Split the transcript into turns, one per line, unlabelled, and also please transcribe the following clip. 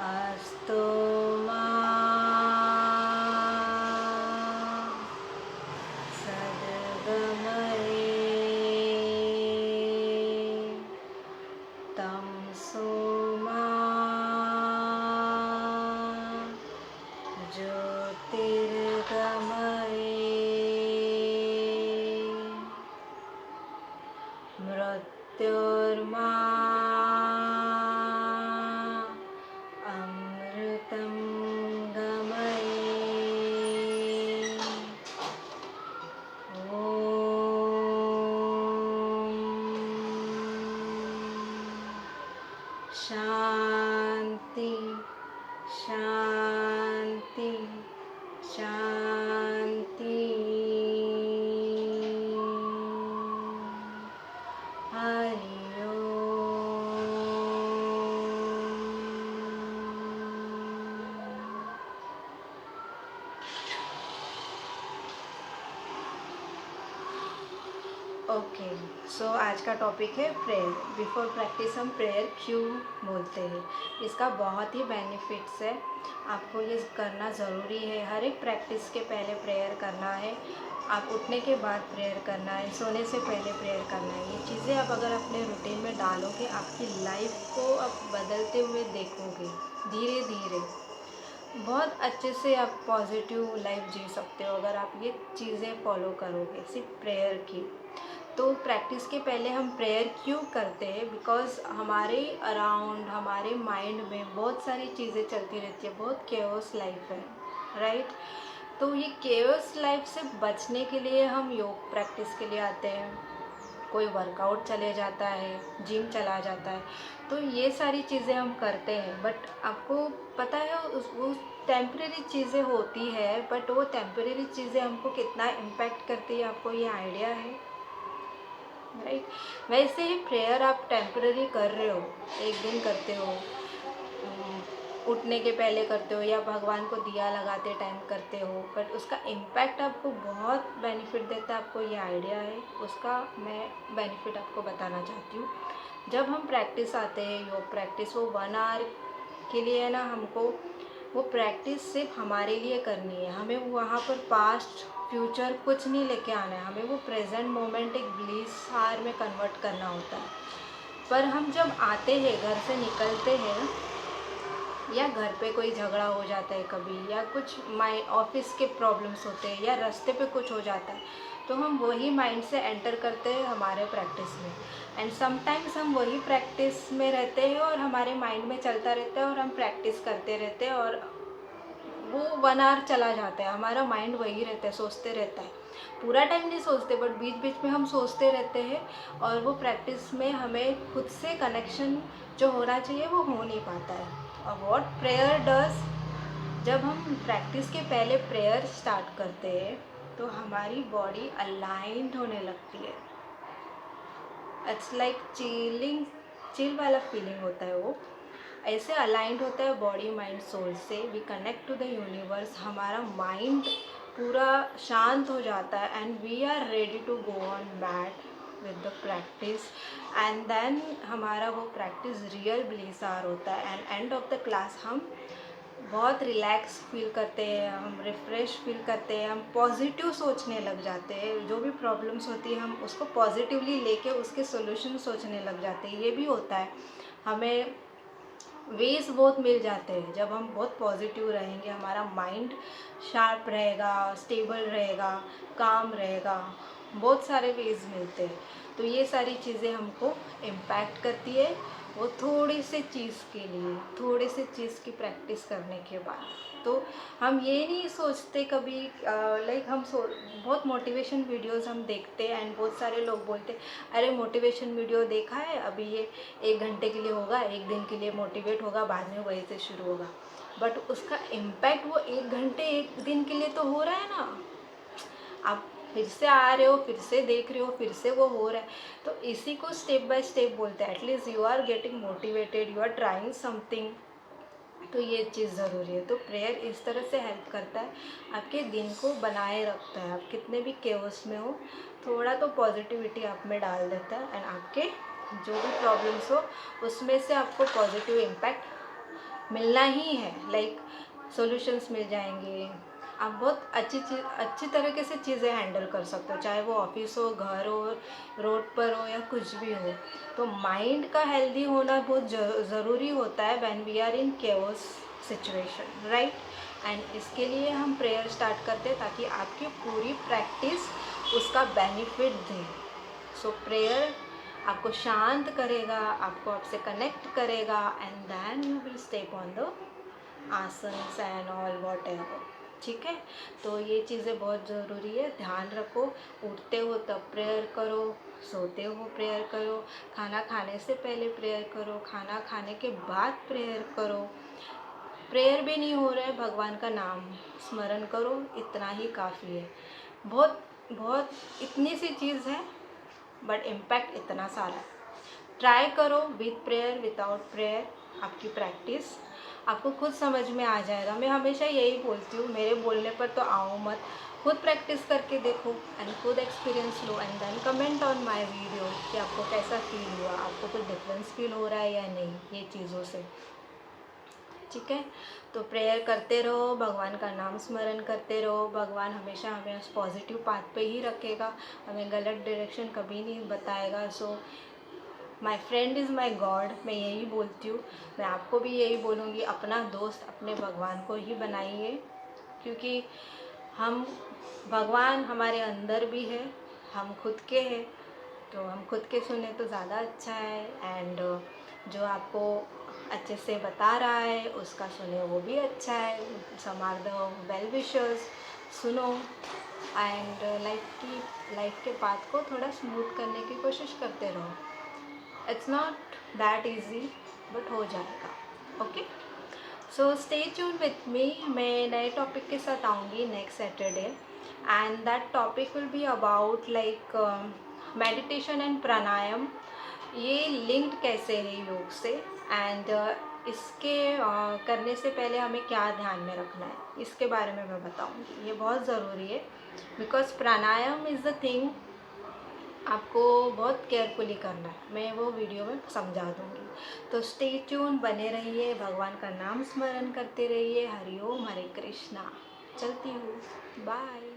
अस्तु मा सद्गमये तमसो मा ज्योतिर्गमये मृत्योर्मा अमृतं गमये। शांति शांति शांति। हरि ओके, सो आज का टॉपिक है प्रेयर। बिफोर प्रैक्टिस हम प्रेयर क्यों बोलते हैं, इसका बहुत ही बेनिफिट्स है। आपको ये करना ज़रूरी है। हर एक प्रैक्टिस के पहले प्रेयर करना है, आप उठने के बाद प्रेयर करना है, सोने से पहले प्रेयर करना है। ये चीज़ें आप अगर अपने रूटीन में डालोगे, आपकी लाइफ को आप बदलते हुए देखोगे। धीरे धीरे बहुत अच्छे से आप पॉजिटिव लाइफ जी सकते हो अगर आप ये चीज़ें फॉलो करोगे, सिर्फ प्रेयर की। तो प्रैक्टिस के पहले हम प्रेयर क्यों करते हैं? बिकॉज़ हमारे अराउंड, हमारे माइंड में बहुत सारी चीज़ें चलती रहती है, बहुत केओस लाइफ है, राइट? तो ये केओस लाइफ से बचने के लिए हम योग प्रैक्टिस के लिए आते हैं। कोई वर्कआउट चले जाता है, जिम चला जाता है, तो ये सारी चीज़ें हम करते हैं। बट आपको पता है उस टेम्परेरी चीज़ें होती है, बट वो टेम्परेरी चीज़ें हमको कितना इम्पैक्ट करती है, आपको ये आइडिया है, राइट? वैसे ही प्रेयर आप टेम्परेरी कर रहे हो, एक दिन करते हो, उठने के पहले करते हो या भगवान को दिया लगाते टाइम करते हो, बट उसका इम्पैक्ट आपको बहुत बेनिफिट देता है। आपको ये आइडिया है, उसका मैं बेनिफिट आपको बताना चाहती हूँ। जब हम प्रैक्टिस आते हैं, योग प्रैक्टिस, वो 1 आवर के लिए है ना, हमको वो प्रैक्टिस सिर्फ हमारे लिए करनी है। हमें वहाँ पर पास्ट फ्यूचर कुछ नहीं लेके आना है, हमें वो प्रेजेंट मोमेंट एक ब्लीस आवर में कन्वर्ट करना होता है। पर हम जब आते हैं, घर से निकलते हैं, या घर पे कोई झगड़ा हो जाता है कभी, या कुछ ऑफिस के प्रॉब्लम्स होते हैं, या रास्ते पे कुछ हो जाता है, तो हम वही माइंड से एंटर करते हैं हमारे प्रैक्टिस में। एंड समटाइम्स हम वही प्रैक्टिस में रहते हैं और हमारे माइंड में चलता रहता है और हम प्रैक्टिस करते रहते हैं, और वो 1 आवर चला जाता है, हमारा माइंड वही रहता है, सोचते रहता है। पूरा टाइम नहीं सोचते, बट बीच बीच में हम सोचते रहते हैं, और वो प्रैक्टिस में हमें खुद से कनेक्शन जो होना चाहिए वो हो नहीं पाता है। और व्हाट प्रेयर डज, जब हम प्रैक्टिस के पहले प्रेयर स्टार्ट करते हैं तो हमारी बॉडी अलाइंड होने लगती है। इट्स लाइक चिल वाला फीलिंग होता है वो। ऐसे अलाइंड होता है बॉडी माइंड सोल से। We connect to the universe, हमारा माइंड पूरा शांत हो जाता है, and we are ready to go on bat with the practice. And then हमारा वो प्रैक्टिस रियल ब्लीस आवर होता है, and end of the class हम बहुत रिलैक्स फील करते हैं, हम रिफ़्रेश फील करते हैं, हम पॉजिटिव सोचने लग जाते हैं। जो भी प्रॉब्लम्स होती है हम उसको पॉजिटिवली लेके उसके सॉल्यूशन सोचने लग जाते हैं। ये भी होता है, हमें वेज बहुत मिल जाते हैं जब हम बहुत पॉजिटिव रहेंगे, हमारा माइंड शार्प रहेगा, स्टेबल रहेगा, काम रहेगा, बहुत सारे वेज मिलते हैं। तो ये सारी चीज़ें हमको इम्पैक्ट करती है, वो थोड़ी से चीज़ के लिए, थोड़े से चीज़ की प्रैक्टिस करने के बाद। तो हम ये नहीं सोचते कभी, लाइक हम बहुत मोटिवेशन वीडियोस हम देखते हैं, एंड बहुत सारे लोग बोलते अरे मोटिवेशन वीडियो देखा है, अभी ये 1 घंटे के लिए होगा, 1 दिन के लिए मोटिवेट होगा, बाद में वही से शुरू होगा। बट उसका इम्पैक्ट वो 1 घंटे 1 दिन के लिए तो हो रहा है ना। आप फिर से आ रहे हो, फिर से देख रहे हो, फिर से वो हो रहा है। तो इसी को स्टेप बाय स्टेप बोलते हैं। At least you are getting motivated, you are trying something. तो ये चीज़ ज़रूरी है। तो प्रेयर इस तरह से हेल्प करता है, आपके दिन को बनाए रखता है। आप कितने भी केओस में हो, थोड़ा तो पॉजिटिविटी आप में डाल देता है, एंड आपके जो भी प्रॉब्लम्स हो उसमें से आपको पॉजिटिव इम्पैक्ट मिलना ही है, लाइक सॉल्यूशंस मिल जाएंगे। आप बहुत अच्छी तरीके से चीज़ें हैंडल कर सकते हो, चाहे वो ऑफिस हो, घर हो, रोड पर हो, या कुछ भी हो। तो माइंड का हेल्दी होना बहुत ज़रूरी होता है when we are in chaos situation, right. And इसके लिए हम प्रेयर स्टार्ट करते हैं ताकि आपकी पूरी प्रैक्टिस उसका बेनिफिट दे। सो प्रेयर आपको शांत करेगा, आपको आपसे कनेक्ट करेगा, and then you will step on the asanas and all whatever. ठीक है, तो ये चीज़ें बहुत ज़रूरी है, ध्यान रखो। उठते हो तब प्रेयर करो, सोते हो प्रेयर करो, खाना खाने से पहले प्रेयर करो, खाना खाने के बाद प्रेयर करो। प्रेयर भी नहीं हो रहा है, भगवान का नाम स्मरण करो, इतना ही काफ़ी है। बहुत बहुत इतनी सी चीज़ है, बट इम्पैक्ट इतना सारा है। ट्राई करो विथ प्रेयर, विदाउट प्रेयर, आपकी प्रैक्टिस आपको खुद समझ में आ जाएगा। मैं हमेशा यही बोलती हूँ, मेरे बोलने पर तो आओ मत, खुद प्रैक्टिस करके देखो एंड खुद एक्सपीरियंस लो, and then comment on my video कि आपको कैसा फील हुआ, आपको कुछ डिफरेंस फील हो रहा है या नहीं ये चीज़ों से। ठीक है, तो प्रेयर करते रहो, भगवान का नाम स्मरण करते रहो। भगवान हमेशा हमें पॉजिटिव पाथ पे ही रखेगा, हमें गलत डायरेक्शन कभी नहीं बताएगा। So my friend is my God, मैं यही बोलती हूँ। मैं आपको भी यही बोलूँगी, अपना दोस्त अपने भगवान को ही बनाइए, क्योंकि हम भगवान हमारे अंदर भी है, हम खुद के हैं, तो हम खुद के सुने तो ज़्यादा अच्छा है। एंड जो आपको अच्छे से बता रहा है उसका सुने वो भी अच्छा है। Some are the well wishers, सुनो। एंड लाइफ के पाथ को थोड़ा स्मूथ करने की कोशिश करते रहो। It's not that easy, but हो जाएगा। Okay, so stay tune with me. मैं नए टॉपिक के साथ आऊँगी next Saturday, and that topic will be about like meditation and pranayama, ये लिंक्ड कैसे है योग से, एंड इसके करने से पहले हमें क्या ध्यान में रखना है, इसके बारे में मैं बताऊँगी। ये बहुत ज़रूरी है, because pranayama is the thing आपको बहुत केयरफुली करना है, मैं वो वीडियो में समझा दूँगी। तो स्टे ट्यून, बने रहिए, भगवान का नाम स्मरण करते रहिए। हरि ओम, हरे कृष्णा। चलती हूँ, बाय।